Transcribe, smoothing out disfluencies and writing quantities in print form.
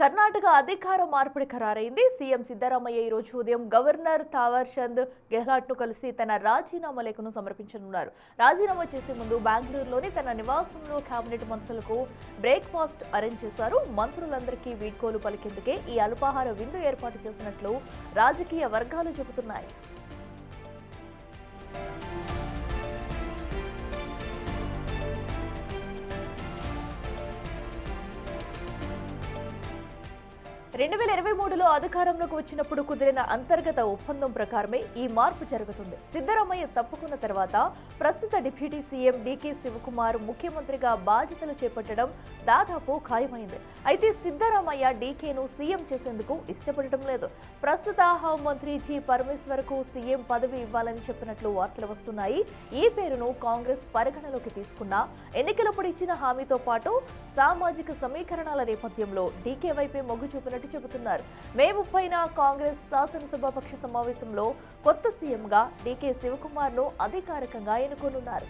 కర్ణాటక అధికార మార్పిడి ఖరారైంది. సీఎం సిద్ధరామయ్య ఈ రోజు ఉదయం గవర్నర్ థావర్చంద్ గెహ్లాట్ను కలిసి తన రాజీనామా లేఖను సమర్పించనున్నారు. రాజీనామా చేసే ముందు బెంగళూరులోని తన నివాసంలో కేబినెట్ మంత్రులకు బ్రేక్ఫాస్ట్ అరేంజ్ చేశారు. మంత్రులందరికీ వీడ్కోలు పలికేందుకే ఈ అల్పాహార విందు ఏర్పాటు చేసినట్లు రాజకీయ వర్గాలు చెబుతున్నాయి. రెండు 2023లో అధికారంలోకి వచ్చినప్పుడు కుదిరిన అంతర్గత ఒప్పందం ప్రకారమే ఈ మార్పు జరుగుతుంది. సిద్ధరామయ్య తప్పుకున్న తర్వాత ప్రస్తుత డిప్యూటీ సీఎం డీకే శివకుమార్ ముఖ్యమంత్రిగా బాధ్యతలు చేపట్టడం దాదాపు ఖాయమైంది. అయితే సిద్ధరామయ్య డీకేను సీఎం చేసేందుకు ఇష్టపడటం లేదు. ప్రస్తుత హోంమంత్రి జి పరమేశ్వర్కు సీఎం పదవి ఇవ్వాలని చెప్పినట్లు వార్తలు వస్తున్నాయి. ఈ పేరును కాంగ్రెస్ పరిగణలోకి తీసుకున్న ఎన్నికలప్పుడు ఇచ్చిన హామీతో పాటు సామాజిక సమీకరణాల నేపథ్యంలో డీకే వైపే మొగ్గు చూపినట్టు చెబుతున్నారు. మే 30న కాంగ్రెస్ శాసనసభాపక్ష సమావేశంలో కొత్త సీఎంగా డీకే శివకుమార్ను అధికారికంగా ఎన్నుకోనున్నారు.